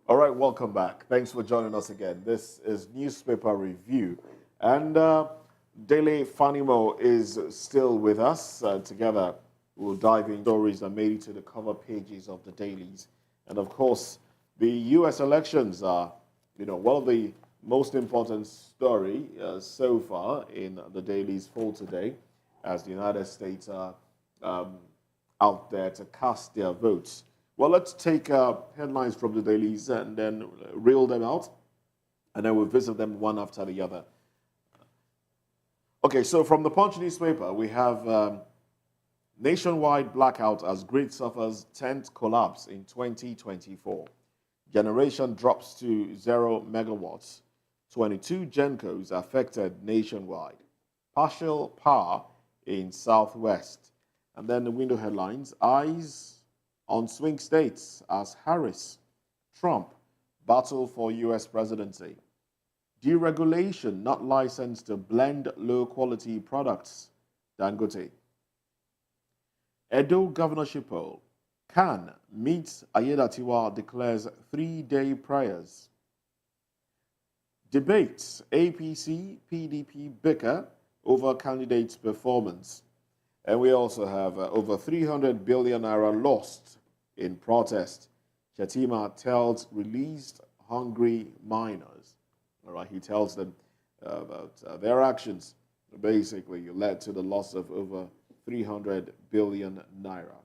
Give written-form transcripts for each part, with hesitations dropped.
All right, welcome back. Thanks for joining us again. This is Newspaper Review. And Daily Fanimo is still with us. Together, we'll dive in stories that made it to the cover pages of the dailies. And of course, the U.S. elections are, one of the most important story so far in the dailies for today, as the United States are um, out there to cast their votes. Well, let's take headlines from the dailies and then reel them out, and then we'll visit them one after the other. Okay, so from the Punch newspaper, we have nationwide blackout as grid suffers 10th collapse in 2024. Generation drops to 0 megawatts. 22 Gencos affected nationwide. Partial power in Southwest. And then the window headlines, eyes on swing states as Harris, Trump battle for U.S. presidency. Deregulation not licensed to blend low-quality products. Dangote. Edo governorship poll. Khan meets Ayedatiwa declares 3-day prayers. Debates. APC, PDP bicker over candidates' performance. And we also have over 300 billion naira lost in protest. Chetima tells released hungry miners. All right, he tells them about their actions basically led to the loss of over 300 billion naira.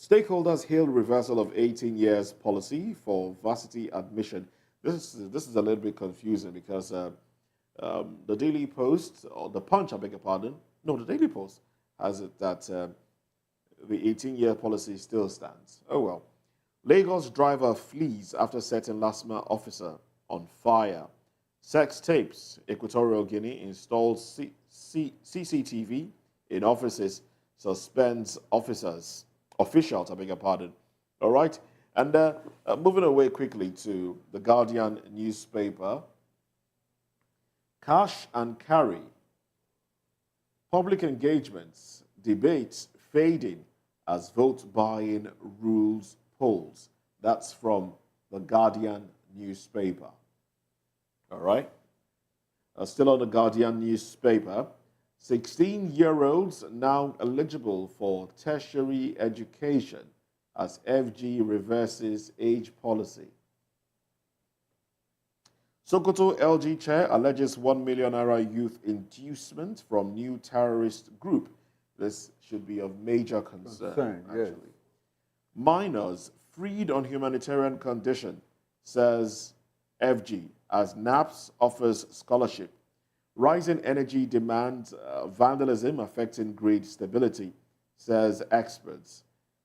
Stakeholders hailed reversal of 18 years policy for varsity admission. This is a little bit confusing because the Daily Post, or the Punch, I beg your pardon, no, the Daily Post has it that the 18-year policy still stands. Oh well. Lagos driver flees after setting LASMA officer on fire. Sex tapes. Equatorial Guinea installs CCTV in offices, suspends officials, I beg your pardon. All right? And moving away quickly to the Guardian newspaper. Cash and carry. Public engagements, debates fading as vote buying rules polls. That's from the Guardian newspaper. All right? Still on the Guardian newspaper, 16-year-olds now eligible for tertiary education as FG reverses age policy. Sokoto LG chair alleges 1 million naira youth inducement from new terrorist group. This should be of major concern, actually. Yes. Minors freed on humanitarian condition, says FG, as NAPS offers scholarship. Rising energy demand, vandalism affecting grid stability, says experts.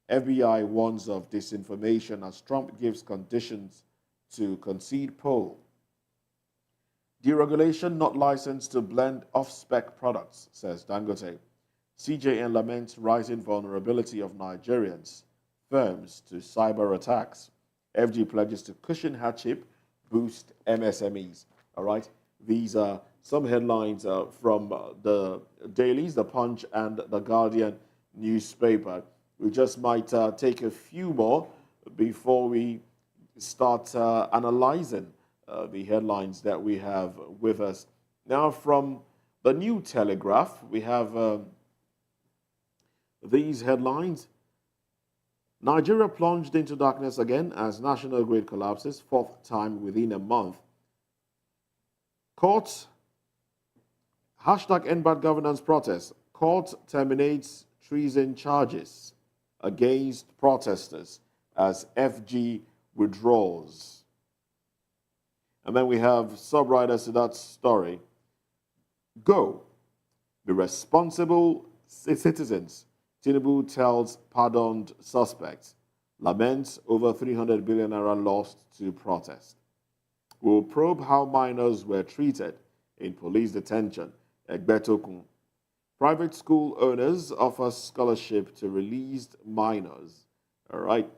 FBI warns of disinformation as Trump gives conditions to concede poll. Deregulation not licensed to blend off-spec products, says Dangote. CJN laments rising vulnerability of Nigerians, firms to cyber attacks. FG pledges to cushion hardship, boost MSMEs. All right, these are some headlines from the dailies, the Punch and the Guardian newspaper. We just might take a few more before we start analyzing the headlines that we have with us. Now, from the New Telegraph, we have these headlines. Nigeria plunged into darkness again as national grid collapses, fourth time within a month. Court, hashtag end bad governance protest. Court terminates treason charges against protesters as FG withdraws. And then we have sub-writers to that story. Go. Be responsible citizens. Tinubu tells pardoned suspects. Laments over 300 billion naira lost to protest. We'll probe how minors were treated in police detention. Egbetokun. Private school owners offer scholarship to released minors. All right.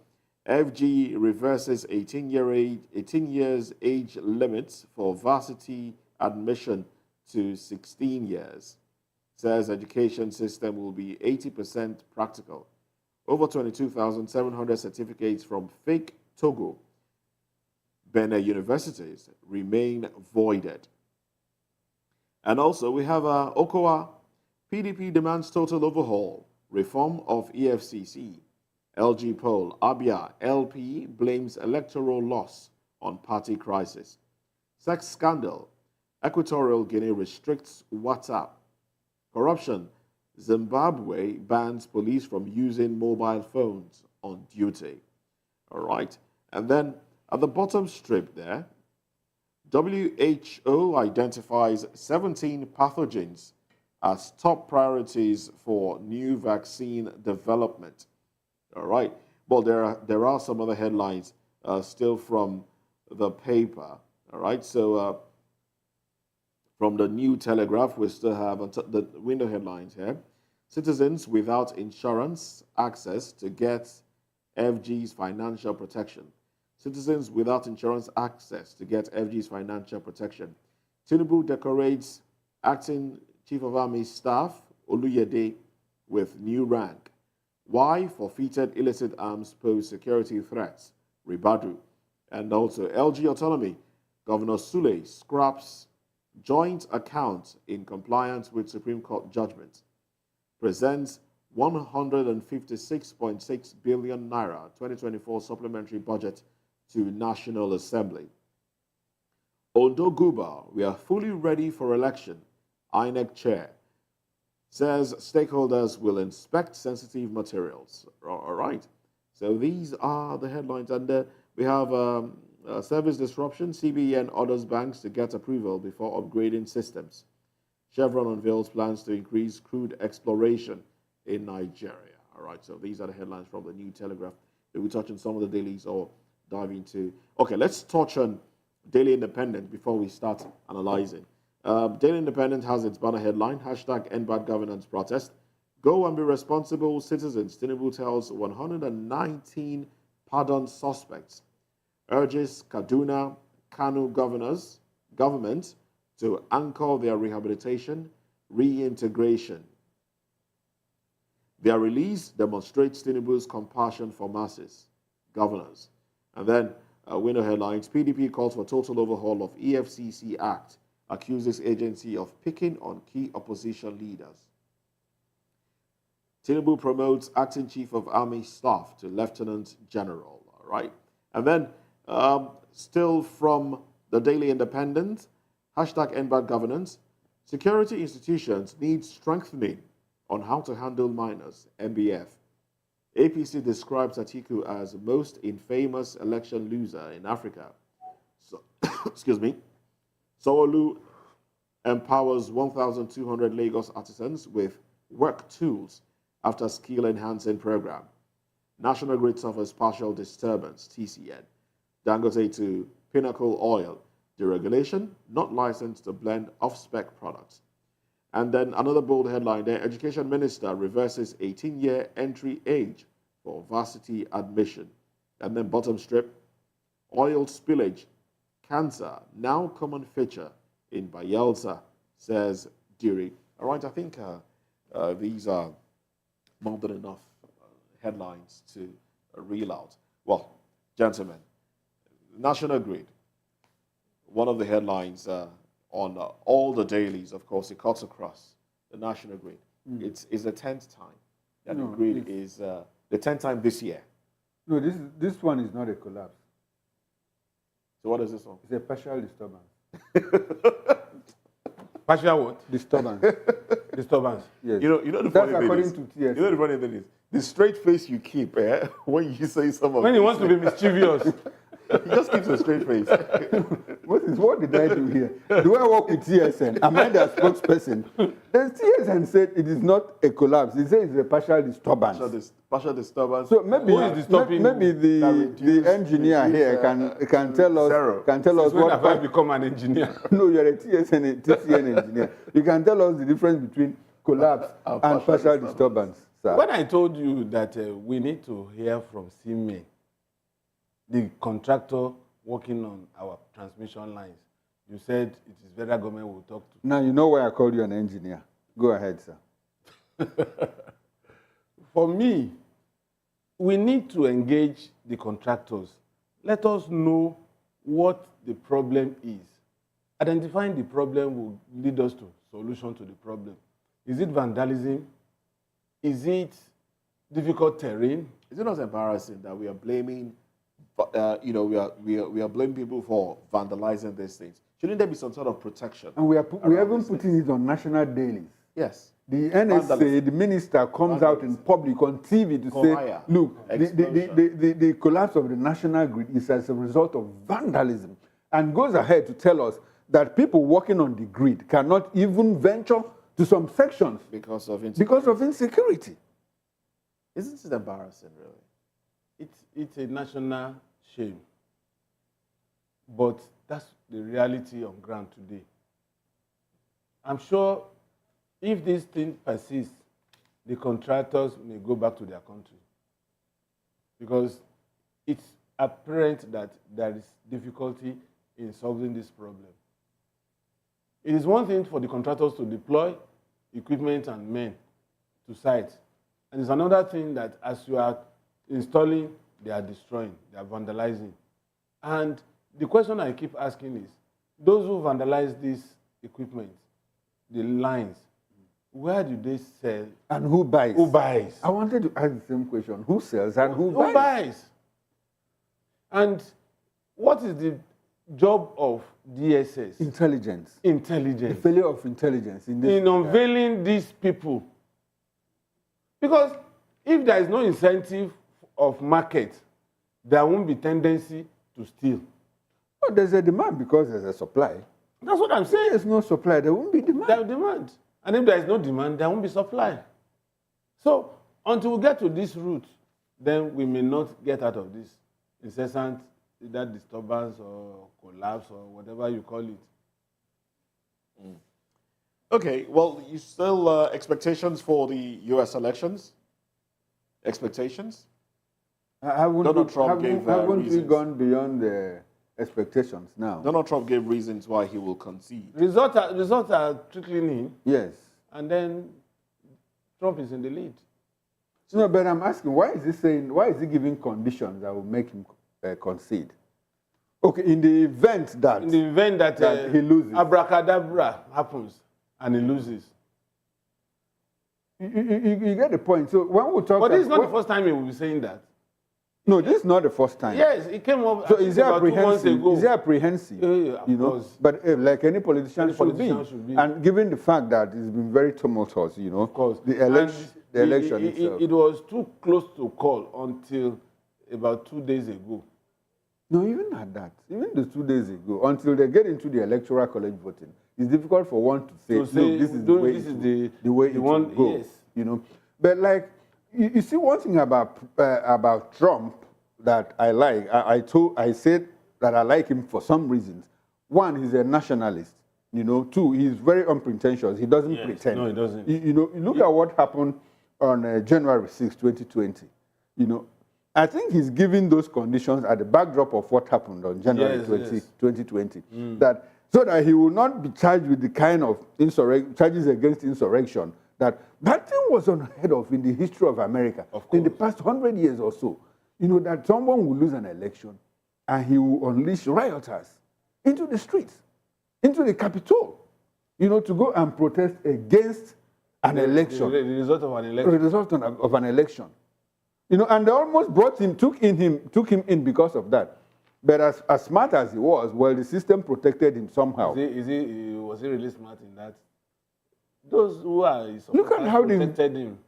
FG reverses 18 years age limits for varsity admission to 16 years. Says education system will be 80% practical. Over 22,700 certificates from fake Togo. Benin universities remain voided. And also we have Okowa, PDP demands total overhaul, reform of EFCC. LG poll, Abia LP blames electoral loss on party crisis. Sex scandal, Equatorial Guinea restricts WhatsApp. Corruption, Zimbabwe bans police from using mobile phones on duty. All right. And then at the bottom strip there, WHO identifies 17 pathogens as top priorities for new vaccine development. All right. Well, there are some other headlines still from the paper. All right. So from the New Telegraph, we still have the window headlines here. Citizens without insurance access to get FG's financial protection. Citizens without insurance access to get FG's financial protection. Tinubu decorates acting Chief of Army Staff Oluyede with new rank. Why forfeited illicit arms pose security threats? Ribadu. And also LG Autonomy. Governor Sule scraps joint account in compliance with Supreme Court judgment. Presents 156.6 billion naira 2024 supplementary budget to National Assembly. Ondo Guba, we are fully ready for election. INEC chair says stakeholders will inspect sensitive materials. All right. So these are the headlines. And we have service disruption. CBN orders banks to get approval before upgrading systems. Chevron unveils plans to increase crude exploration in Nigeria. All right. So these are the headlines from the New Telegraph. Did we touch on some of the dailies or dive into? Okay, let's touch on Daily Independent before we start analyzing. Daily Independent has its banner headline, hashtag End Bad Governance Protest. Go and be responsible citizens. Tinubu tells 119 pardon suspects. Urges Kaduna, Kanu government to anchor their rehabilitation, reintegration. Their release demonstrates Tinubu's compassion for masses, governors. And then window headlines, PDP calls for total overhaul of EFCC Act, accuses agency of picking on key opposition leaders. Tinubu promotes acting chief of army staff to lieutenant general. All right. And then still from the Daily Independent, hashtag End Bad Governance, security institutions need strengthening on how to handle minors, MBF. APC describes Atiku as most infamous election loser in Africa. So, excuse me. Sowolu empowers 1,200 Lagos artisans with work tools after skill enhancing program. National Grid suffers partial disturbance, TCN. Dangote to Pinnacle Oil, deregulation, not licensed to blend off-spec products. And then another bold headline there, Education Minister reverses 18-year entry age for varsity admission. And then bottom strip, oil spillage, cancer, now common feature in Bayelsa, says Diri. All right, I think these are more than enough headlines to reel out. Well, gentlemen, National Grid, one of the headlines on all the dailies, of course, it cuts across the National Grid. It's the 10th time that the grid is the 10th time this year. No, this one is not a collapse. So what is this one? It's a partial disturbance. Partial what? Disturbance. Disturbance. Yes. You know the funny That's thing according is, to TS. you know the funny thing is, the straight face you keep when you say some of When he this, wants to be mischievous. he just keeps a straight face. What did I do here? Do I work with TSN? Am I their spokesperson? The TSN said it is not a collapse. It says it's a partial disturbance. Partial disturbance. So maybe Who is disturbing maybe the engineer here can tell us zero. When have I become an engineer? No, you're a TSN engineer. You can tell us the difference between collapse and partial disturbance, sir. When I told you that we need to hear from CME, the contractor working on our transmission lines, you said it is federal government will talk to. Now you know why I called you an engineer. Go ahead, sir. For me, we need to engage the contractors. Let us know what the problem is. Identifying the problem will lead us to solution to the problem. Is it vandalism? Is it difficult terrain? Is it not embarrassing that we are blaming, we are blaming people for vandalizing these things? Shouldn't there be some sort of protection? And we are even putting it on national dailies. Yes. The NSA, the minister comes out in public on TV to say, look, the collapse of the national grid is as a result of vandalism, and goes ahead to tell us that people working on the grid cannot even venture to some sections because of insecurity. Isn't it embarrassing, really? It's a national shame. But that's the reality on ground today. I'm sure if this thing persists, the contractors may go back to their country. Because it's apparent that there is difficulty in solving this problem. It is one thing for the contractors to deploy equipment and men to sites. And it's another thing that as you are installing, they are destroying, they are vandalizing. And the question I keep asking is, those who vandalize this equipment, the lines, where do they sell? And who buys? Who buys? I wanted to ask the same question. Who sells and who buys? Who buys? And what is the job of DSS? Intelligence. Intelligence. The failure of intelligence in unveiling these people. Because if there is no incentive of market, there won't be tendency to steal. Well, there's a demand because there's a supply. That's what I'm saying. If there's no supply, there won't be demand. There is demand. And if there is no demand, there won't be supply. So until we get to this route, then we may not get out of this incessant either disturbance or collapse or whatever you call it. Okay, well, you still expectations for the U.S. elections? Expectations? Donald Trump gave haven't we reasons. gone beyond the expectations now? Donald Trump gave reasons why he will concede. Results are trickling in, Yes. and then Trump is in the lead. No, but I'm asking, why is he giving conditions that will make him concede? Okay, in the event that he loses, abracadabra happens and he loses. You get the point. So when we talk, But this is not the first time he will be saying that. No, this is not the first time. Yes, it came up. So is he about 2 months apprehensive? ago. Is he apprehensive? Yeah, you know, course. but like any politician, should be. And given the fact that it's been very tumultuous, you know, Of course. the election itself. It was too close to call until about 2 days ago. No, even at that, even the 2 days ago, until they get into the electoral college voting, it's difficult for one to say, look, this is the way it will go. Yes. You know, but like you see, one thing about Trump that I like, I said that I like him for some reasons. One, he's a nationalist. You know, two, he's very unpretentious. He doesn't pretend. No, he doesn't. You know, look at what happened on January 6, 2020. You know, I think he's giving those conditions at the backdrop of what happened on January 2020. That so that he will not be charged with the kind of charges against insurrection that thing was unheard of in the history of America in the past 100 years or so. You know, that someone will lose an election and he will unleash rioters into the streets, into the Capitol, you know, to go and protest against an election. The result of an election. The result of an election. You know, and they almost took him in because of that. But as smart as he was, well, the system protected him somehow. Was he really smart in that? Those who are his Look at how protected him.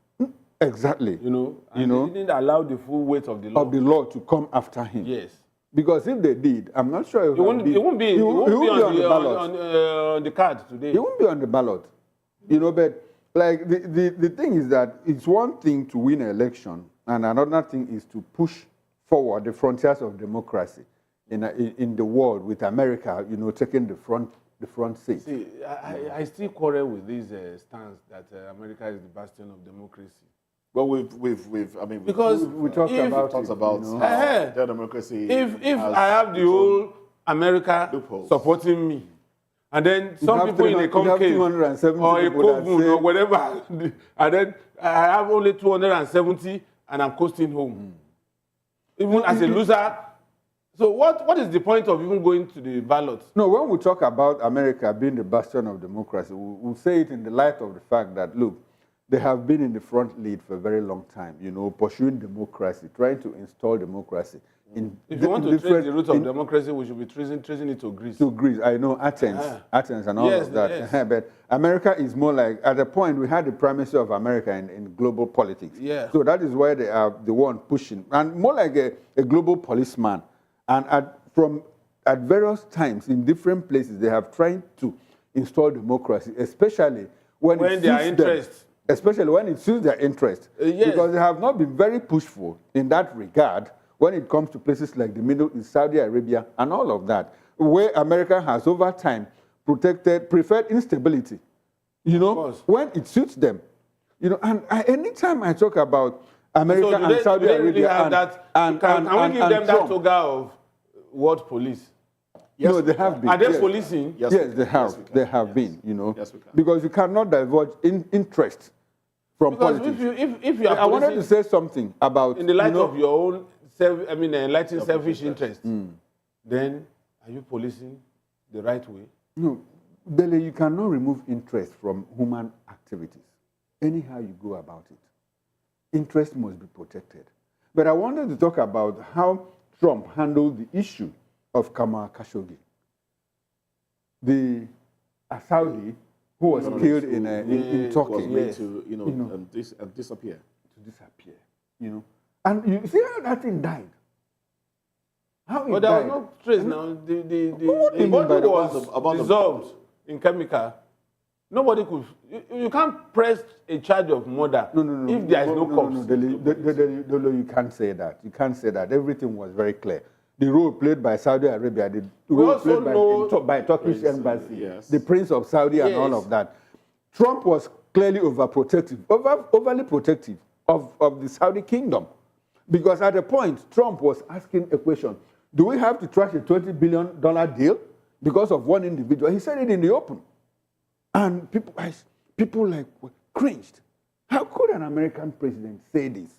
Exactly. You know, and they didn't allow the full weight of the law. To come after him. Yes. Because if they did, I'm not sure He won't be on the card today. He won't be on the ballot. You know, but like the thing is that it's one thing to win an election, and another thing is to push forward the frontiers of democracy in the world, with America, you know, taking the front seat. See, I still quarrel with this stance that America is the bastion of democracy. Well, we talked about you know, their democracy. If I have the whole America loopholes supporting me, and then some people in a concave or a coven or whatever, and then I have only 270 and I'm coasting home. Even as a loser, So what is the point of even going to the ballot? No, when we talk about America being the bastion of democracy, we'll say it in the light of the fact that, look, they have been in the front lead for a very long time, pursuing democracy, trying to install democracy. If you want to trace the root of democracy, we should be tracing it to Greece. To Greece, I know Athens and all of that. Yes. But America is more like, at a point, we had the primacy of America in global politics. Yeah. So that is why they are the one pushing, and more like a global policeman. And at various times, in different places, they have tried to install democracy, especially when it their suits interest. them, especially when it suits their interest. Yes. Because they have not been very pushful in that regard when it comes to places like the Middle East, Saudi Arabia, and all of that, where America has over time preferred instability, when it suits them. And anytime I talk about America and Saudi Arabia can we give them that Trump, toga of world police? Yes, no, they have been. Are they policing? Yes, they have. Yes, they have been. Yes, we can. Because you cannot divulge interest from politics. If you are I wanted to say something about in the light of your own enlightened selfish interest, then are you policing the right way? No, Dele, you cannot remove interest from human activities. Anyhow you go about it, interest must be protected. But I wanted to talk about how Trump handled the issue of Kamal Khashoggi, the Saudi who was killed in Turkey. Was made to disappear. To disappear, And you see how that thing died? How it But there died? was no trace now. The mean by body the- was dissolved in chemical. Nobody could. You can't press a charge of murder if there is no corpse. Dele, you can't say that. You can't say that. Everything was very clear. The role played by Saudi Arabia, the role played by Turkish embassy, yes. the Prince of Saudi and all of that. Trump was clearly overly protective of the Saudi kingdom. Because at a point, Trump was asking a question, do we have to trash a $20 billion deal because of one individual? He said it in the open. And people cringed. How could an American president say this?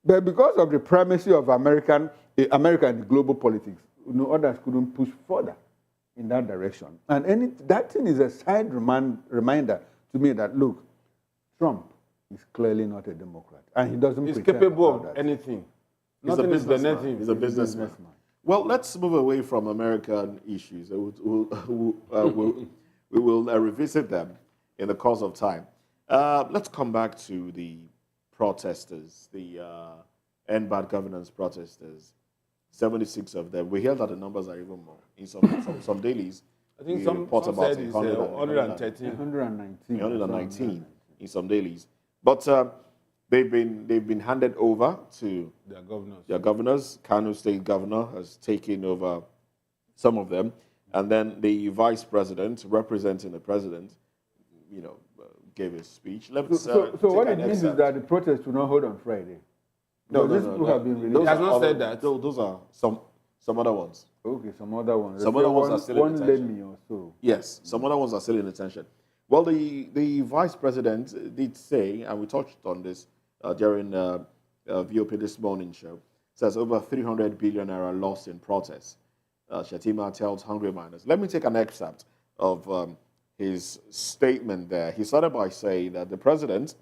But because of the primacy of America in global politics, others couldn't push further in that direction. And that thing is a side reminder to me that, look, Trump is clearly not a Democrat. And he doesn't He's pretend capable about of that. anything. He's a Nothing is businessman. beneath He's a businessman. Well, let's move away from American issues. We will revisit them in the course of time. Let's come back to the protesters, the End Bad Governance protesters. 76 of them. We hear that the numbers are even more. In some dailies, I think we some report about said it's 113. 119. 119 in some dailies. But they've been handed over to Their governors. their governors. Kano State Governor has taken over some of them, and then the vice president, representing the president, gave a speech. Let's So take what an it means is excerpt. that the protest will not hold on Friday. No, These people have been released. Those He has are not other- said that. Those are some other ones. Okay, some other ones. Some other ones are still in one detention. Lemmy or so. Yes, some other ones are still in detention. Well, the vice president did say, and we touched on this during VOP This Morning show, says over 300 billion naira lost in protests. Shatima tells Hungry Miners. Let me take an excerpt of his statement there. He started by saying that the president,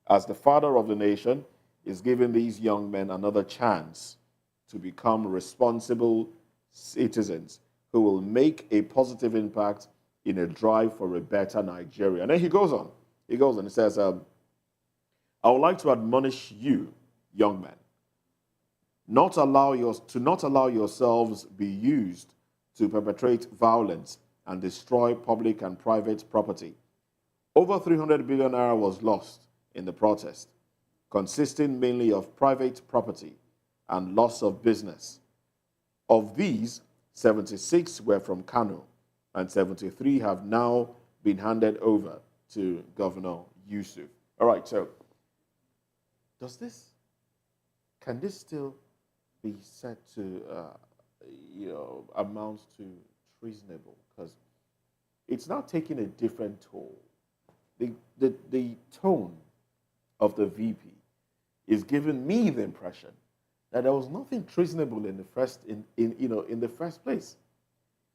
as the father of the nation, is giving these young men another chance to become responsible citizens who will make a positive impact in a drive for a better Nigeria. And then he goes on. He says, I would like to admonish you, young men, not allow yourselves be used to perpetrate violence and destroy public and private property. Over 300 billion naira was lost in the protest, consisting mainly of private property and loss of business. Of these, 76 were from Kano, and 73 have now been handed over to Governor Yusuf. All right, so can this still be said to, amount to treasonable? Because it's now taking a different toll. The tone of the VP is giving me the impression that there was nothing treasonable in the first place.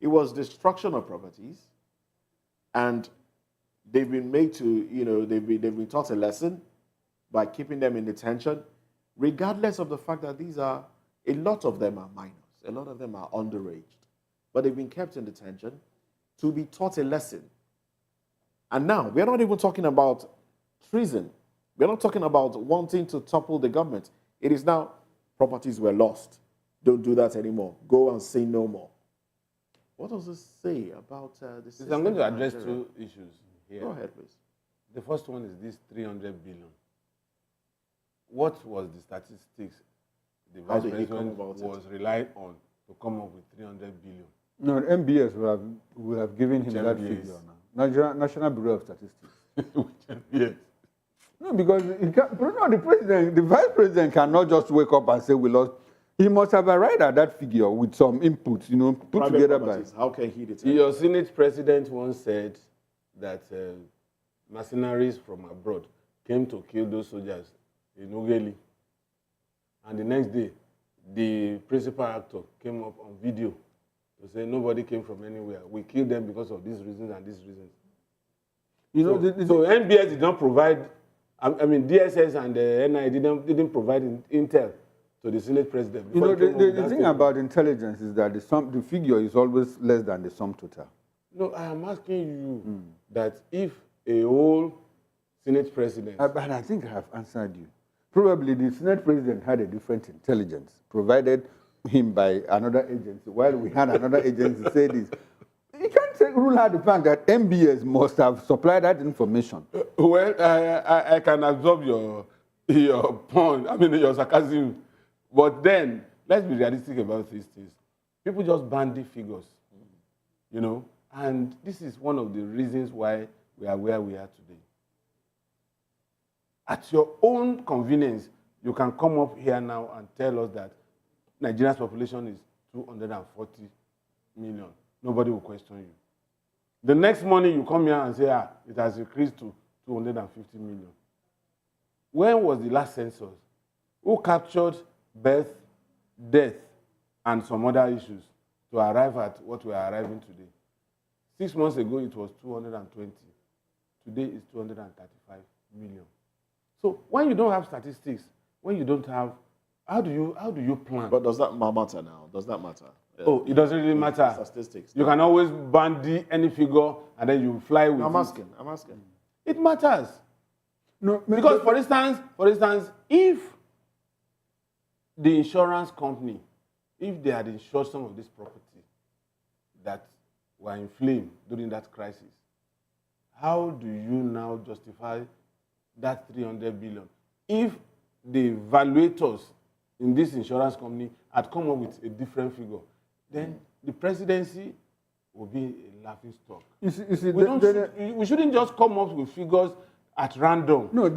It was destruction of properties, and they've been made to, they've been taught a lesson by keeping them in detention, regardless of the fact that a lot of them are minors, a lot of them are underage, but they've been kept in detention to be taught a lesson. And now, we're not even talking about treason. We're not talking about wanting to topple the government. It is now, properties were lost. Don't do that anymore. Go and say no more. What does this say about the system? I'm going to address two issues here. Go ahead, please. The first one is this 300 billion. What was the statistics the vice president was relied on to come up with 300 billion? No, MBS will have given him that figure now. National Bureau of Statistics. Yes. No, because the vice president cannot just wake up and say we lost. He must have arrived at that figure with some inputs, put Private together properties. by. How can he determine? Your Senate president once said that mercenaries from abroad came to kill those soldiers in Ugeli. And the next day, the principal actor came up on video to say nobody came from anywhere. We killed them because of these reasons and these reasons. So NBS did not provide, DSS and the NI didn't provide intel to the Senate president. The thing about intelligence is that the figure is always less than the sum total. No, I am asking you that if a whole Senate president... But I think I have answered you. Probably the Senate president had a different intelligence provided him by another agency, while we had another agency say this. You can't rule out the fact that MBS must have supplied that information. Well, I can absorb your point, your sarcasm. But then, let's be realistic about these things. People just bandy figures, and this is one of the reasons why we are where we are today. At your own convenience, you can come up here now and tell us that Nigeria's population is 240 million. Nobody will question you. The next morning, you come here and say, it has increased to 250 million. When was the last census? Who captured birth, death, and some other issues to arrive at what we are arriving today? 6 months ago, it was 220. Today, it's 235 million. So when you don't have statistics, when you don't have, how do you plan? But does that matter now? Does that matter? It doesn't really matter. Statistics. You can always bandy any figure and then you fly with I'm it. asking. It matters. No, Because for instance, if the insurance company, if they had insured some of this property that were in flame during that crisis, how do you now justify that 300 billion? If the valuators in this insurance company had come up with a different figure, then the presidency will be a laughing stock. We shouldn't just come up with figures at random. No,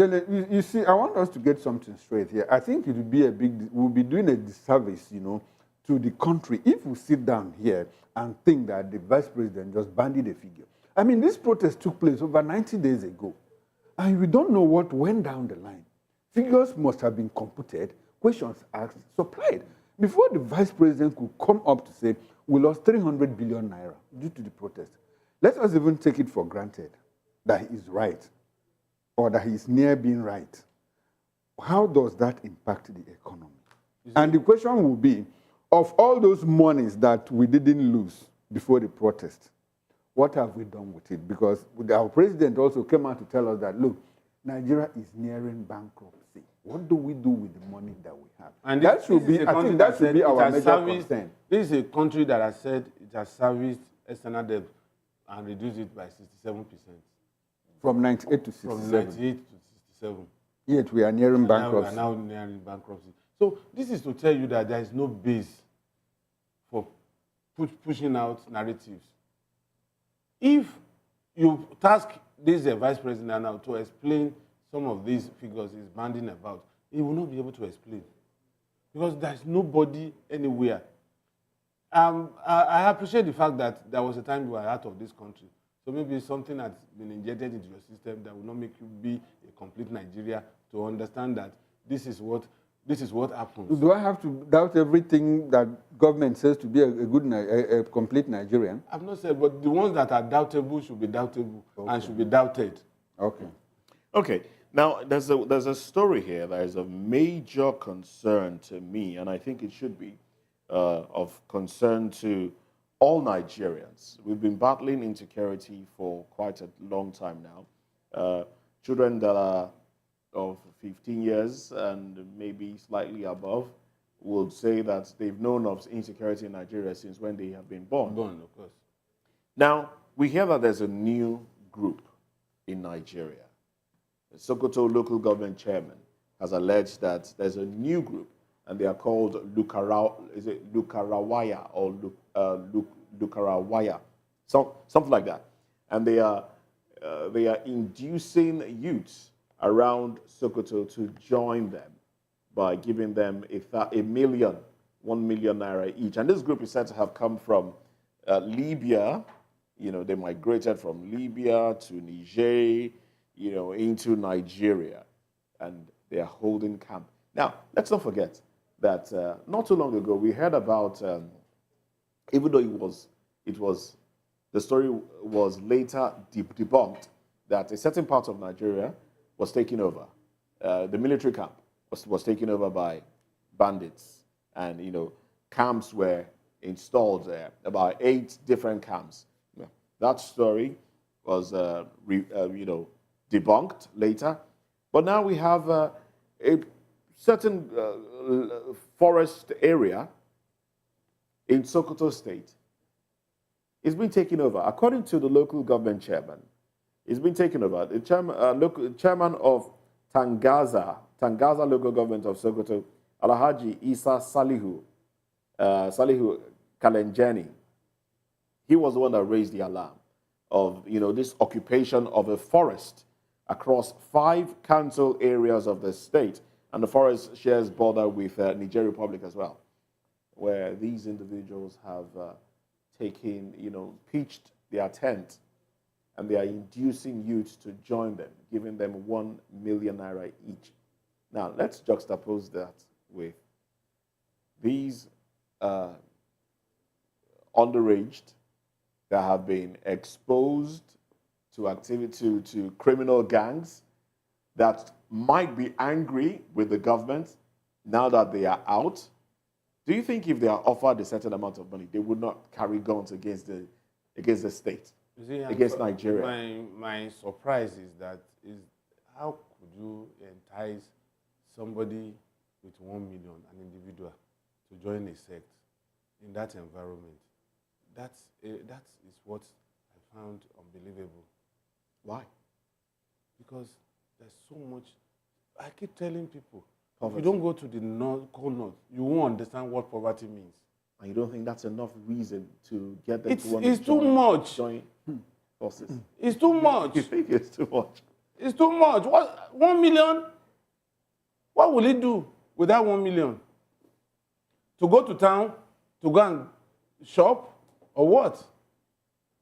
you see, I want us to get something straight here. I think it would be we'll be doing a disservice, to the country if we sit down here and think that the vice president just bandied a figure. This protest took place over 90 days ago, and we don't know what went down the line. Figures must have been computed, questions asked, supplied, before the vice president could come up to say, we lost 300 billion naira due to the protest. Let us even take it for granted that he is right, or that he is near being right. How does that impact the economy? And the question will be, of all those monies that we didn't lose before the protest, what have we done with it? Because our president also came out to tell us that, look, Nigeria is nearing bankruptcy. What do we do with the money that we have? And that should be our major concern. This is a country that has said it has serviced external debt and reduced it by 67%. From 98 to 67. From 98 to 67. Yet we are nearing bankruptcy. We are now nearing bankruptcy. So this is to tell you that there is no base for pushing out narratives. If you task this vice president now to explain some of these figures he's banding about, he will not be able to explain. Because there's nobody anywhere. I appreciate the fact that there was a time you were out of this country. So maybe something that's been injected into your system that will not make you be a complete Nigeria, to understand that this is what this is what happens. Do I have to doubt everything that government says to be a complete Nigerian? I've not said, but the ones that are doubtable should be doubtable and should be doubted. Okay. Okay. Now, there's a story here that is of major concern to me, and I think it should be of concern to all Nigerians. We've been battling insecurity for quite a long time now. Children that are of 15 years and maybe slightly above would say that they've known of insecurity in Nigeria since when they have been born. Born, of course. Now, we hear that there's a new group in Nigeria. The Sokoto local government chairman has alleged that there's a new group, and they are called Lukarawaya or Lukarawaya, something like that. And they are inducing youths around Sokoto to join them by giving them $1 million naira each. And this group is said to have come from Libya. You know, they migrated from Libya to Niger, you know, into Nigeria, and they are holding camp. Now, let's not forget that not too long ago we heard about, even though the story was later debunked, that a certain part of Nigeria was taken over. The military camp was taken over by bandits, and you know, camps were installed there. About 8 different camps. That story was, debunked later, but now we have a certain forest area in Sokoto State. It's been taken over, according to the local government chairman. It's been taken over. The chairman of Tangaza local government of Sokoto, Alhaji Isa Salihu Kalenjani. He was the one that raised the alarm of, you know, this occupation of a forest across 5 council areas of the state, and the forest shares border with Niger Republic as well, where these individuals have taken, you know, pitched their tent, and they are inducing youths to join them, giving them 1 million naira each. Now, let's juxtapose that with these underaged that have been exposed to activity, to criminal gangs that might be angry with the government now that they are out. Do you think if they are offered a certain amount of money, they would not carry guns against the state, You see, against Nigeria? My surprise is how could you entice somebody with 1 million, an individual, to join a sect in that environment? That is what I found unbelievable. Why? Because there's so much. I keep telling people, Poverty. if you don't go to the cold north, you won't understand what poverty means. And you don't think that's enough reason to get them It's to want too to much. join forces? It's too much. You think it's too much? It's too much. What, 1 million? What will it do with that 1 million? To go to town, to go and shop, or what?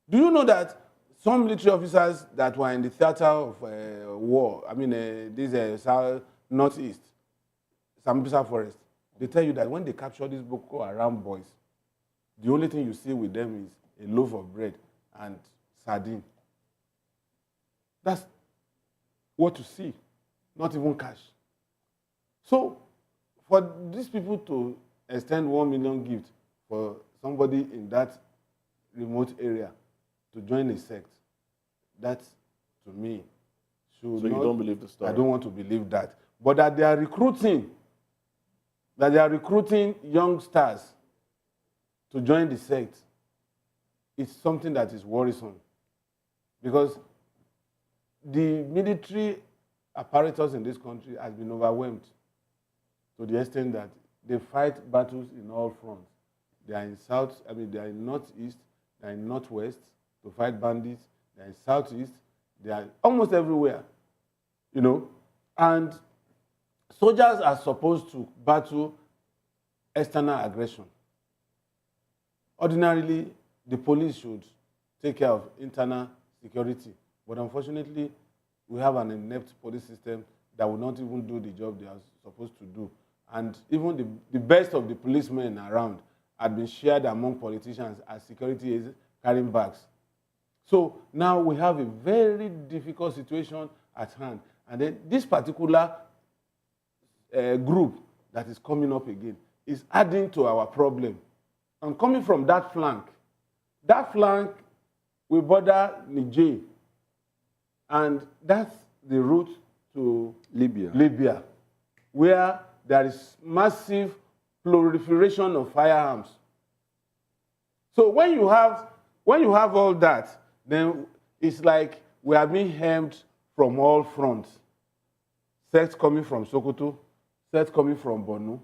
Do you know that some military officers that were in the theater of war, I mean, this south, northeast, Sambisa Forest, they tell you that when they capture these Boko Haram boys, the only thing you see with them is a loaf of bread and sardine. That's what you see, not even cash. So, for these people to extend 1 million gift for somebody in that remote area to join a sect, that, to me, should So you don't believe the story? I don't want to believe that. But that they are recruiting youngsters to join the sect, it's something that is worrisome. Because the military apparatus in this country has been overwhelmed to the extent that they fight battles in all fronts. They are in they are in northeast, they are in northwest to fight bandits, they are in southeast, they are almost everywhere, you know. And soldiers are supposed to battle external aggression. Ordinarily, the police should take care of internal security. But unfortunately, we have an inept police system that will not even do the job they are supposed to do. and even the best of the policemen around had been shared among politicians as security is carrying bags. So now we have a very difficult situation at hand. And then this particular group that is coming up again is adding to our problem. And coming from that flank will border Niger. And that's the route to Libya, where there is massive proliferation of firearms. So when you have all that, then it's like we are being hemmed from all fronts. Sects coming from Sokoto, sects coming from Borno.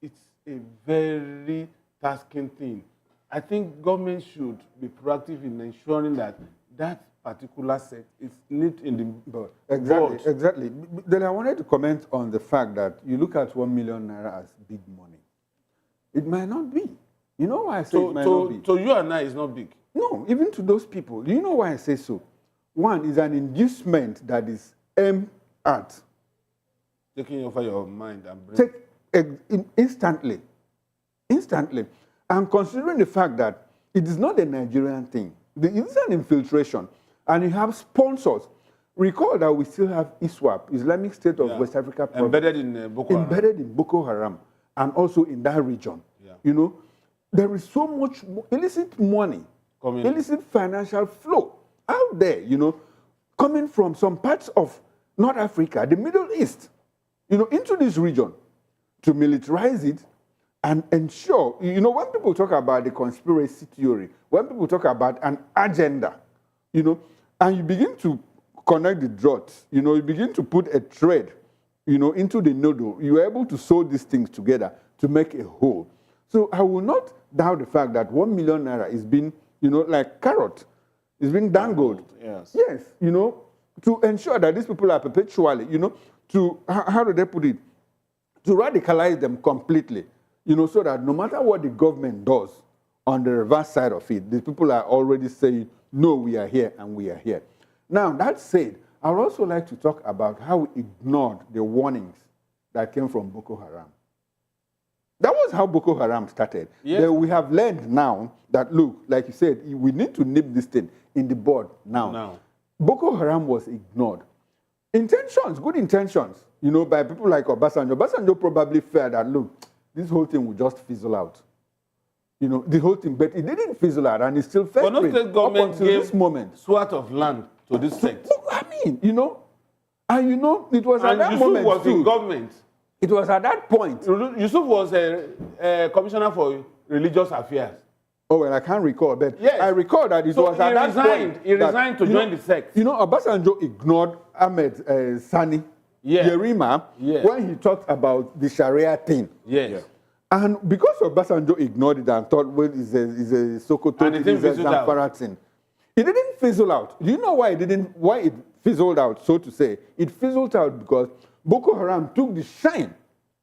It's a very tasking thing. I think government should be proactive in ensuring that that particular sect is knit in the board. Exactly. Then I wanted to comment on the fact that you look at 1 million naira as big money. It might not be. You know why I say it might not be? To you and I, it's not big. No, even to those people. Do you know why I say so? One is an inducement that is aimed at taking over your mind and brain. Instantly. And considering the fact that it is not a Nigerian thing, it is an infiltration, and you have sponsors. Recall that we still have ISWAP, Islamic State of West Africa, embedded in Boko Haram, and also in that region. Yeah. You know, there is so much illicit money, illicit financial flow out there, you know, coming from some parts of North Africa, the Middle East, you know, into this region to militarize it and ensure, you know, when people talk about the conspiracy theory, when people talk about an agenda, you know, and you begin to connect the dots, you know, you begin to put a thread, you know, into the noodle, you are able to sew these things together to make a whole. So I will not doubt the fact that 1 million naira is being, you know, like carrot, is being dangled. Yes. Yes, you know, to ensure that these people are perpetually, you know, to, how do they put it, to radicalize them completely, you know, so that no matter what the government does on the reverse side of it, the people are already saying, no, we are here and we are here. Now, that said, I would also like to talk about how we ignored the warnings that came from Boko Haram. That was how Boko Haram started. Yes. We have learned now that, look, like you said, we need to nip this thing in the bud now. Boko Haram was ignored. Intentions, good intentions, you know, by people like Obasanjo. Obasanjo probably felt that, look, this whole thing will just fizzle out. You know, the whole thing, but it didn't fizzle out, and it's still festering but no state government up until this moment. Swat of land to this sect. I mean, you know, and you know, it was at that Yusuf moment was too. in government. It was at that point. Yusuf was a commissioner for religious affairs. Oh, well, I can't recall, but yes. I recall that it was at that point. He resigned to join the sect. You know, Obasanjo ignored Ahmed Sani, Yerima, when he talked about the Sharia thing. Yes. Yeah. And because Obasanjo ignored it and thought, well, it's a Sokoto, it's a Zamfara thing, it didn't fizzle out. Do you know why it fizzled out, so to say? It fizzled out because Boko Haram took the shine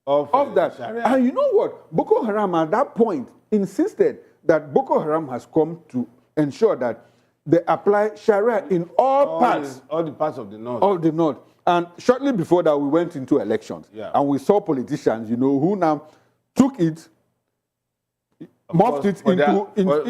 of that. Sharia. And you know what? Boko Haram at that point insisted that Boko Haram has come to ensure that they apply Sharia in all parts. All the parts of the north. All the north. And shortly before that, we went into elections. Yeah. And we saw politicians, you know, who now took it, morphed it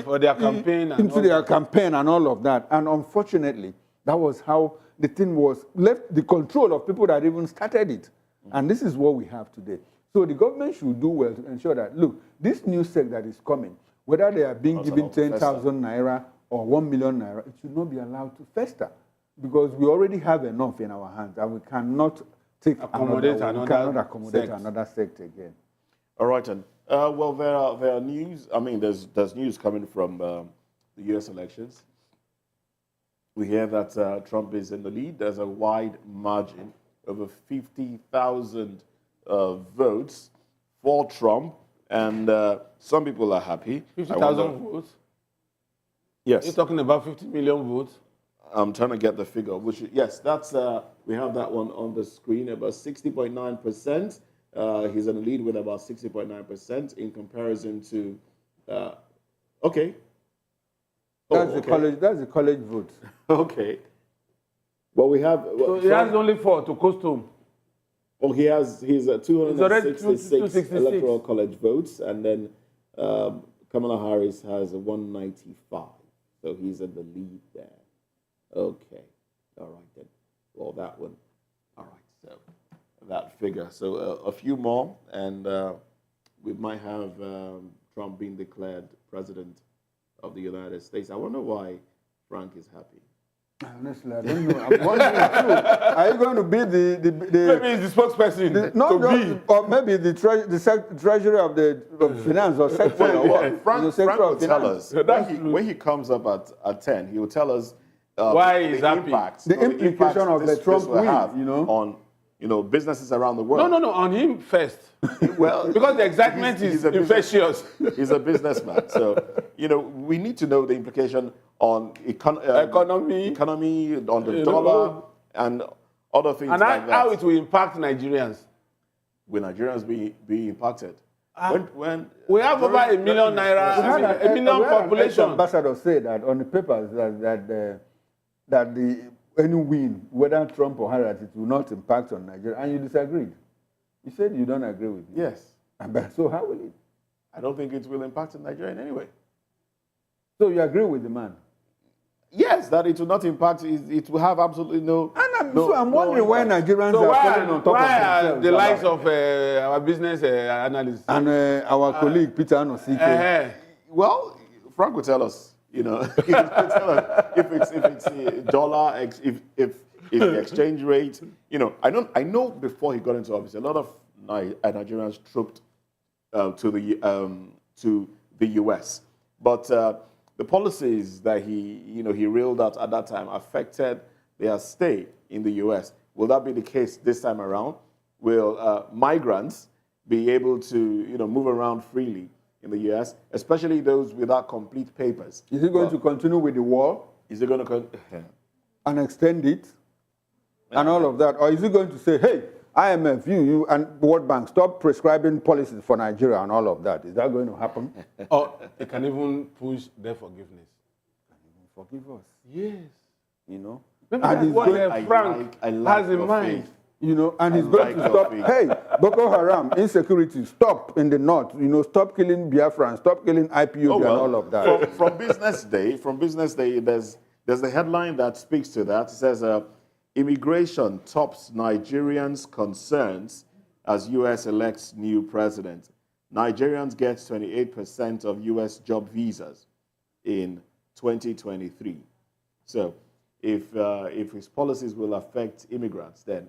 for their campaign. Into their campaign and all of that. And unfortunately, that was how the thing was left the control of people that even started it. And this is what we have today. So the government should do well to ensure that, look, this new sect that is coming, whether they are being given 10,000 naira or 1 million naira, it should not be allowed to fester. Because we already have enough in our hands and we cannot accommodate another sect again. All right, and well, there are news. I mean, there's news coming from the U.S. elections. We hear that Trump is in the lead. There's a wide margin, over 50,000 votes for Trump, and some people are happy. 50,000 votes? Yes. You're talking about 50 million votes? I'm trying to get the figure. Which, yes, that's we have that one on the screen. About 60.9%. He's in the lead with about 60.9% in comparison to. Okay. That's the college vote. Okay. Well, we have. So he has only 4 to costume. Oh, he's at He's already 266 266. electoral college votes, and then Kamala Harris has 195. So he's in the lead there. Okay. All right then. Well, that one. All right. So that figure. So a few more, and we might have Trump being declared president of the United States. I wonder why Frank is happy. Honestly, I don't know. I'm wondering too. Are you going to be the Maybe he's the spokesperson. not just, or maybe the treasurer of the finance or secretary or what? Frank The secretary will of tell finance. us when he comes up at 10. He will tell us Why he's the happy. impact, The implication of the Trump will win, have you know? on businesses around the world. No, on him first. Well, Because the excitement is infectious. He's a businessman, so we need to know the implication on Economy, on the dollar, and other things and like that. how it will impact Nigerians. Will Nigerians be impacted? When We have over a million naira, a million we had an population. ex-ambassador say that on the papers that any win, whether Trump or Harris, it will not impact on Nigeria, and you disagreed. You said you don't agree with me. Yes, But so how will it? I don't think it will impact in Nigeria in any way. So you agree with the man? Yes, that it will not impact. It will have absolutely no. So I'm wondering why Nigerians So are falling on top why of are themselves. the likes of our business analysts? And our colleague Peter Anosike. Well, Frank will tell us. He will tell us if it's a dollar, if the exchange rate. I know before he got into office, a lot of Nigerians trooped to the U.S. But the policies that he reeled out at that time affected their stay in the U.S. Will that be the case this time around? Will migrants be able to move around freely in the U.S., especially those without complete papers? Is he going to continue with the war? Is it going to and extend it and all of that? Or is he going to say, hey, IMF, you and World Bank, stop prescribing policies for Nigeria and all of that? Is that going to happen? Or they can even push their forgiveness. Forgive us. Yes. Maybe And that's he's what Frank I like has in your mind. faith. and he's going to stop. Hey, Boko Haram, insecurity, stop in the north. Stop killing Biafran, stop killing IPOB and all of that. From Business Day, there's a headline that speaks to that. It says, immigration tops Nigerians' concerns as U.S. elects new president. Nigerians get 28% of U.S. job visas in 2023. So if his policies will affect immigrants, then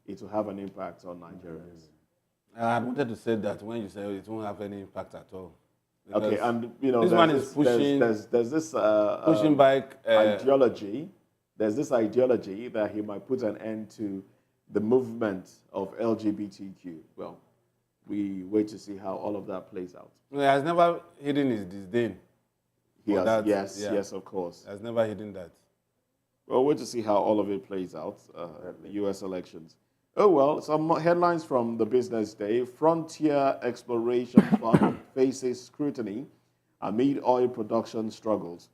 it will have an impact on Nigerians. I wanted to say that when you say it won't have any impact at all. Okay, and this man is pushing. There's this Pushing back ideology. There's this ideology that he might put an end to the movement of LGBTQ. Well, we wait to see how all of that plays out. He has never hidden his disdain. He has, that, yes, of course. He has never hidden that. Well, wait to see how all of it plays out, the U.S. elections. Oh, well, some headlines from the Business Day. Frontier Exploration Fund faces scrutiny amid oil production struggles.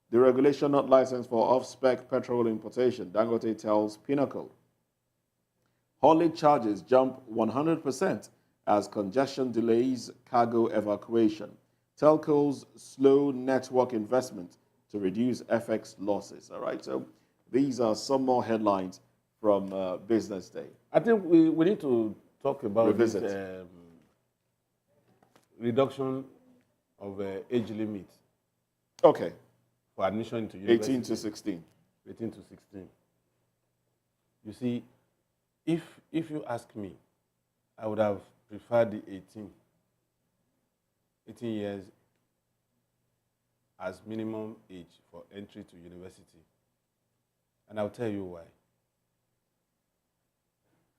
The regulation not licensed for off-spec petrol importation, Dangote tells Pinnacle. Haulage charges jump 100% as congestion delays cargo evacuation. Telcos slow network investment to reduce FX losses. All right, so these are some more headlines from Business Day. I think we need to talk about this reduction of age limit. Okay. For admission into university. 18 to 16. 18 to 16. You see, if you ask me, I would have preferred the 18 years as minimum age for entry to university. And I'll tell you why.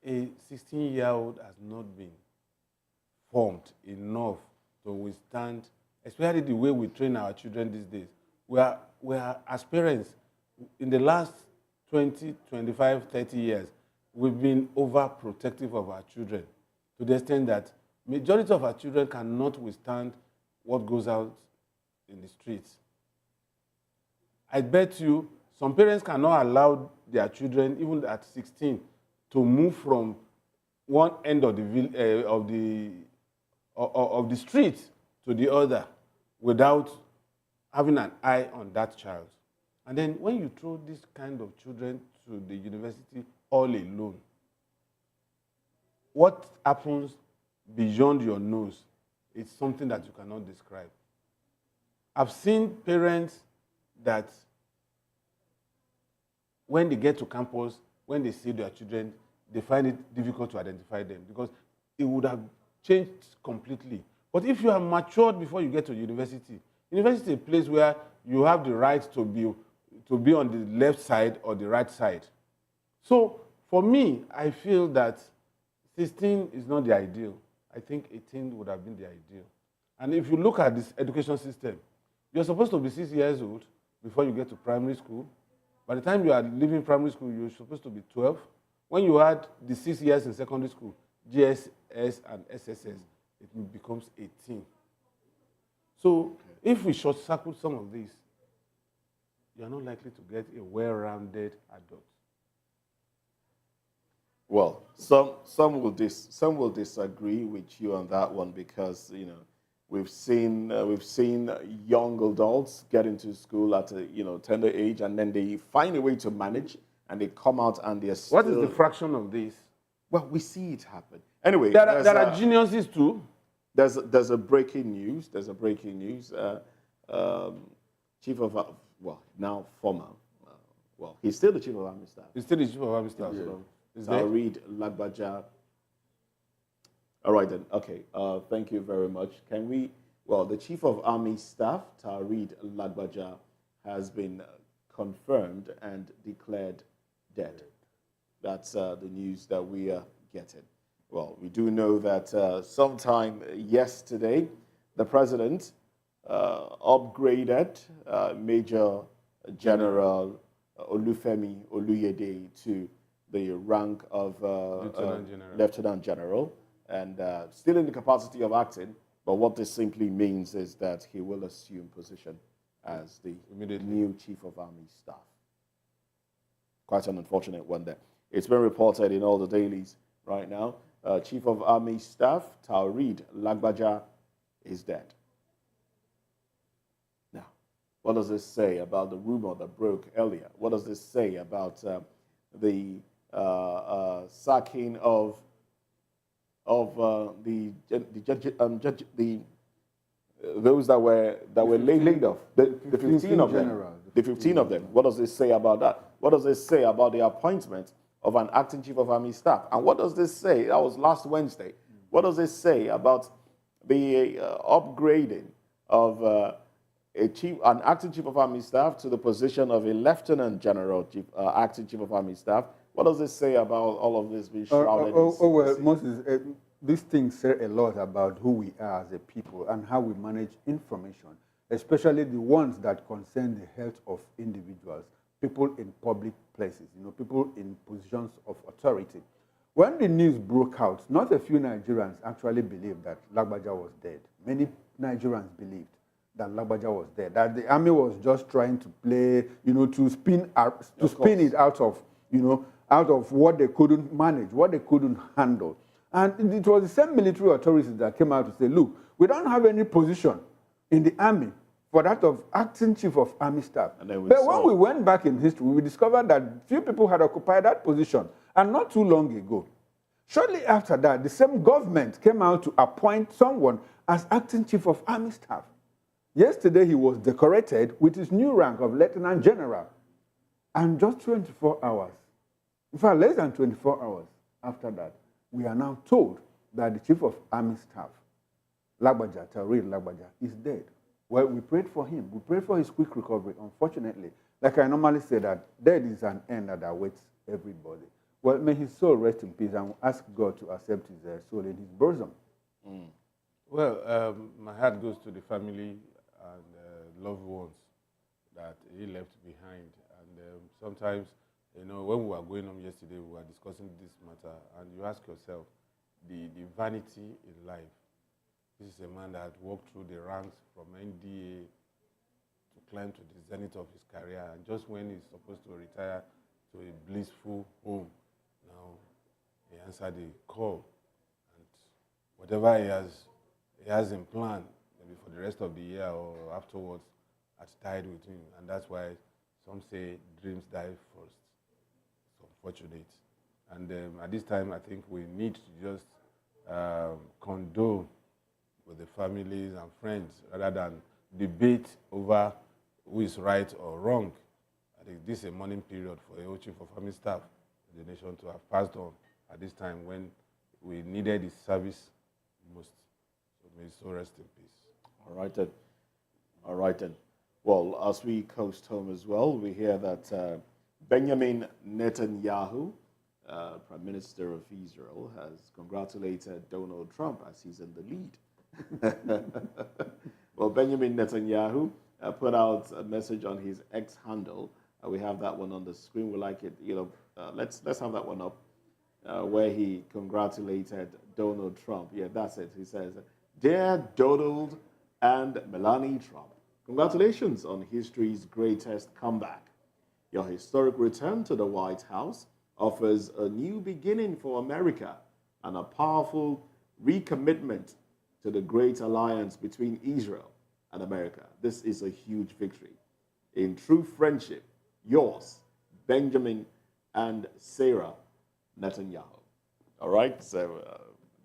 A 16-year-old has not been formed enough to withstand, especially the way we train our children these days. We are as parents, in the last 20, 25, 30 years, we've been overprotective of our children to the extent that majority of our children cannot withstand what goes out in the streets. I bet you some parents cannot allow their children, even at 16, to move from one end of the street to the other without having an eye on that child. And then when you throw this kind of children to the university all alone, what happens beyond your nose is something that you cannot describe. I've seen parents that when they get to campus, when they see their children, they find it difficult to identify them because it would have changed completely. But if you are matured before you get to university, university is a place where you have the right to be on the left side or the right side. So for me, I feel that 16 is not the ideal. I think 18 would have been the ideal. And if you look at this education system, you're supposed to be 6 years old before you get to primary school. By the time you are leaving primary school, you're supposed to be 12. When you add the 6 years in secondary school, GSS and SSS, it becomes 18. So if we short circuit some of these, you're not likely to get a well-rounded adult. Well, some will disagree with you on that one because we've seen young adults get into school at a tender age, and then they find a way to manage, and they come out and they're still. What is the fraction of this? Well, we see it happen. Anyway, there are geniuses too. There's a breaking news. Chief of now former. He's still the chief of army staff. He's still the chief of army staff. I'll read Lagbaja. All right then. Okay. Thank you very much. Can we? Well, the chief of army staff, Tarid Lagbaja, has been confirmed and declared dead. That's the news that we are getting. Well, we do know that sometime yesterday, the president upgraded Major General Olufemi Oluyede to the rank of Lieutenant General, and still in the capacity of acting, but what this simply means is that he will assume position as the new Chief of Army Staff. Quite an unfortunate one there. It's been reported in all the dailies right now. Chief of Army Staff, Tarid Lagbaja, is dead. Now, what does this say about the rumor that broke earlier? What does this say about the sacking of those that were laid off, the 15 of them. The 15 of them. What does this say about that? What does this say about the appointment of an acting chief of army staff? And what does this say? That was last Wednesday. What does this say about the upgrading of an acting chief of army staff to the position of a lieutenant general, acting chief of army staff? What does this say about all of this being shrouded in secrecy? Well, Moses, these things say a lot about who we are as a people and how we manage information, especially the ones that concern the health of individuals, people in public places, people in positions of authority. When the news broke out, not a few Nigerians actually believed that Lagbaja was dead. Many Nigerians believed that Lagbaja was dead, that the army was just trying to play, to spin it out of, out of what they couldn't manage, what they couldn't handle. And it was the same military authorities that came out to say, look, we don't have any position in the army for that of acting chief of army staff. But when we went back in history, we discovered that few people had occupied that position, and not too long ago. Shortly after that, the same government came out to appoint someone as acting chief of army staff. Yesterday, he was decorated with his new rank of lieutenant general. And just 24 hours, in fact, less than 24 hours after that, we are now told that the chief of army staff, Lagbaja, Tarid Lagbaja, is dead. Well, we prayed for him. We prayed for his quick recovery. Unfortunately, like I normally say, that death is an end that awaits everybody. Well, may his soul rest in peace, and ask God to accept his soul in his bosom. Mm. Well, my heart goes to the family and loved ones that he left behind. And sometimes, when we were going home yesterday, we were discussing this matter, and you ask yourself, the vanity in life. This is a man that walked through the ranks from NDA to climb to the zenith of his career, and just when he's supposed to retire to a blissful home, now he answer the call. And whatever he has in plan, maybe for the rest of the year or afterwards, has died with him. And that's why some say dreams die first. It's unfortunate. And at this time, I think we need to just condole with the families and friends rather than debate over who is right or wrong. I think this is a mourning period for the Chief of Army Staff, the nation to have passed on at this time when we needed his service most. So may his soul rest in peace. All right then. All right then. Well, as we coast home as well, we hear that Benjamin Netanyahu, Prime Minister of Israel, has congratulated Donald Trump as he's in the lead. Well, Benjamin Netanyahu put out a message on his X handle. We have that one on the screen. We like it. Let's have that one up, where he congratulated Donald Trump. Yeah, that's it. He says, "Dear Donald and Melania Trump, congratulations on history's greatest comeback. Your historic return to the White House offers a new beginning for America and a powerful recommitment to the great alliance between Israel and America. This is a huge victory. In true friendship, yours, Benjamin and Sarah Netanyahu." All right, so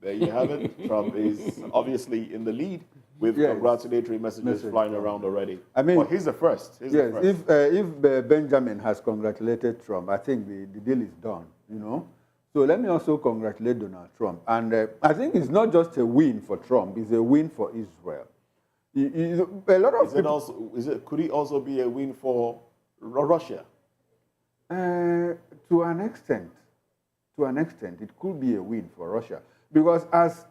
there you have it. Trump is obviously in the lead with congratulatory messages flying around already. I mean, well, he's the first. He's the first. If Benjamin has congratulated Trump, I think the deal is done, So let me also congratulate Donald Trump. And I think it's not just a win for Trump, it's a win for Israel. A lot of could it also be a win for Russia? To an extent, it could be a win for Russia. Because as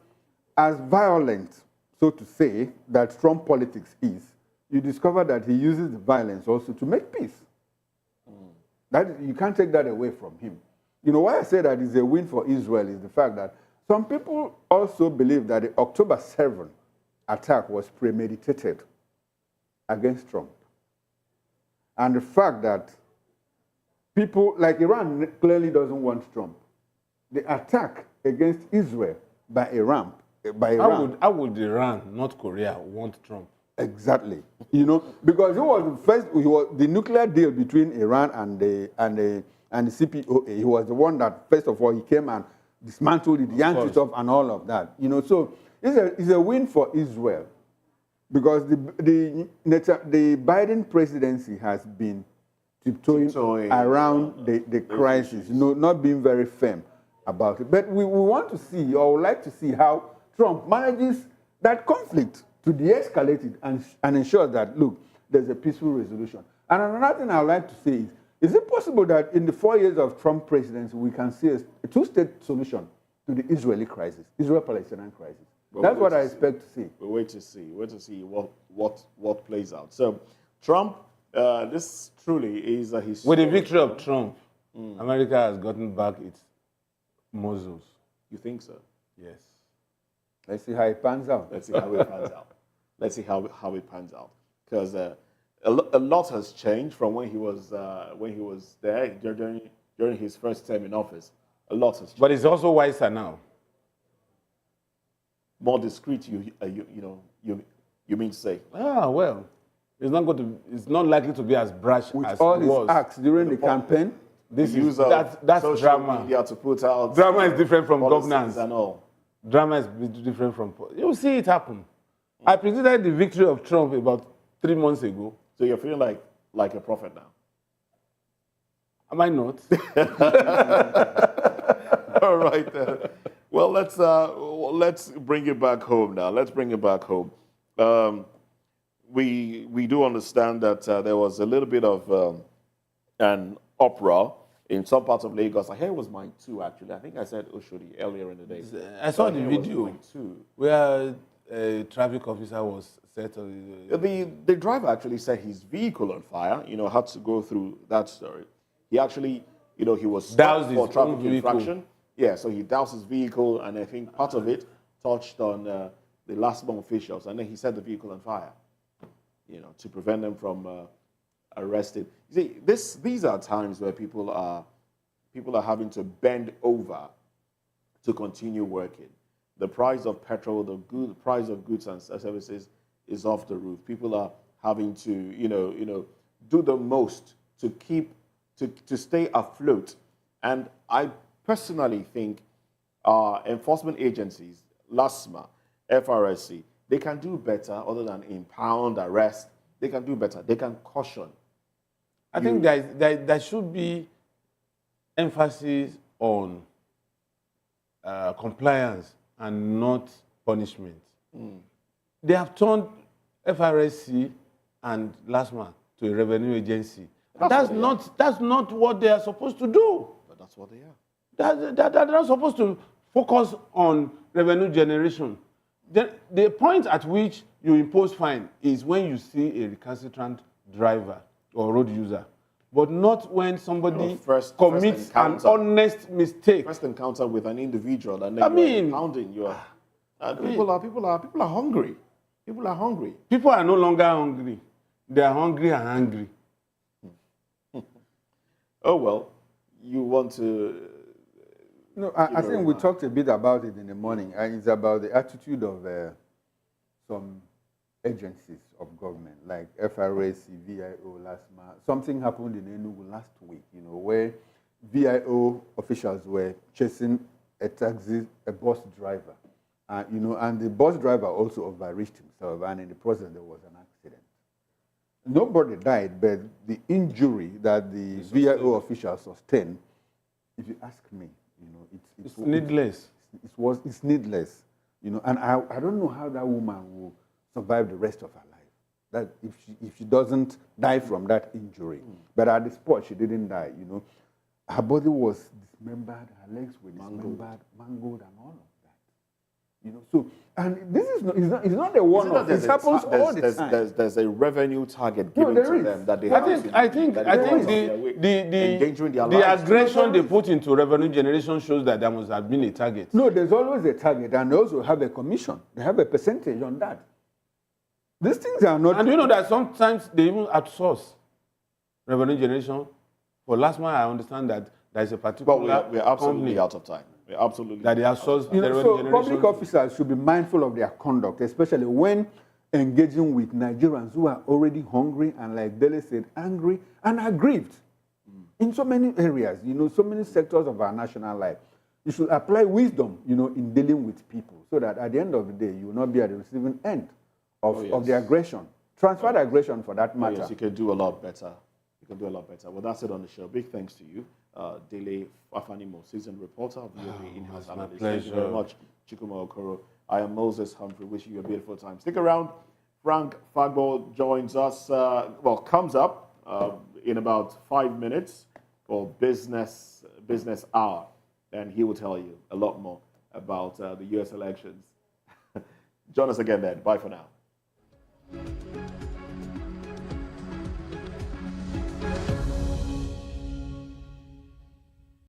violent, so to say, that Trump politics is, you discover that he uses the violence also to make peace. You can't take that away from him. Why I say that is a win for Israel is the fact that some people also believe that the October 7th attack was premeditated against Trump. And the fact that people like Iran clearly doesn't want Trump. The attack against Israel by Iran. How would Iran, North Korea, want Trump? Exactly. Because he was the nuclear deal between Iran and the CPOA. He was the one that, first of all, he came and dismantled it, yanked it off, and all of that. So it's a win for Israel, because the Biden presidency has been tiptoeing around the crisis, not being very firm about it. But we want to see, or would like to see, how Trump manages that conflict to de-escalate it and ensure that, look, there's a peaceful resolution. And another thing I would like to say is it possible that in the 4 years of Trump presidency, we can see a two-state solution to the Israeli crisis, Israel-Palestinian crisis? Well, that's what I expect to see. We'll wait to see. Wait to see what plays out. So, Trump, this truly is a historic... With the victory of Trump, America has gotten back its muscles. You think so? Yes. Let's see how it pans out. Let's see how it pans out. Let's see how it pans out. Because a lot has changed from when he was there during his first term in office. A lot has changed. But it's also wiser now. More discreet, you mean to say? Well, it's not likely to be as brash with as all it his was. acts during the campaign. This is that's social drama. media to put out. Drama is different from governance and all. Drama is different from. You'll see it happen. I predicted the victory of Trump about 3 months ago. So you're feeling like a prophet now? Am I not? All right then. Well, let's bring it back home now. Let's bring it back home. We do understand that there was a little bit of an uproar in some parts of Lagos. I hear it was mine too, actually. I think I said Oshodi earlier in the day. I saw the video where a traffic officer was set on the driver actually set his vehicle on fire. Had to go through that story. He actually, he was stopped for traffic infraction. Yeah, so he doused his vehicle, and I think part of it touched on the last bomb officials, and then he set the vehicle on fire, to prevent them from arrested. You see, these are times where people are having to bend over to continue working. The price of petrol, the price of goods and services is off the roof. People are having to, do the most to to stay afloat. And I personally think our enforcement agencies, LASMA, FRSC, they can do better other than impound, arrest. They can do better. They can caution. I think there should be emphasis on compliance and not punishment. They have turned FRSC and LASMA to a revenue agency. That's not what they are supposed to do. But that's what they are. They're not supposed to focus on revenue generation. The point at which you impose fine is when you see a recalcitrant driver or road user, but not when somebody commits an honest mistake. First encounter with an individual, and then you're impounding. People are hungry. People are hungry. People are no longer hungry. They are hungry and angry. Oh well, you want to? No, I think we talked a bit about it in the morning, and it's about the attitude of some agencies of government, like FRSC, VIO, LASMA. Something happened in Enugu last week, where VIO officials were chasing a bus driver, and the bus driver also overreached himself, and in the process there was an accident. Nobody died, but the injury that the VIO officials sustained, if you ask me, it's needless. It's needless, and I don't know how that woman will survive the rest of her life. That if she doesn't die from that injury, but at the spot she didn't die. Her body was dismembered, her legs were dismembered, mangled, and all of that. So, and this is not a one-off. This happens all the time. There's a revenue target given to them that they have. I think the aggression they put into revenue generation shows that there must have been a target. No, there's always a target, and they also have a commission. They have a percentage on that. These things are not. And you know that sometimes they even outsource revenue generation. For LASMA, I understand that there is a particular. But we're absolutely out of time. We're absolutely that they outsource the revenue so generation. Public officers should be mindful of their conduct, especially when engaging with Nigerians who are already hungry and, like Dele said, angry and aggrieved in so many areas. So many sectors of our national life. You should apply wisdom, in dealing with people, so that at the end of the day, you will not be at the receiving end of the aggression. Transfer the aggression for that matter. Yes, you can do a lot better. Well, that's it on the show. Big thanks to you, Dele Afanimo, seasoned reporter of VOA in-house analyst. Thank you very much, Chikuma Okoro. I am Moses Humphrey, wishing you a beautiful time. Stick around. Frank Fagbo joins us, comes up in about 5 minutes for business hour, and he will tell you a lot more about the U.S. elections. Join us again then. Bye for now.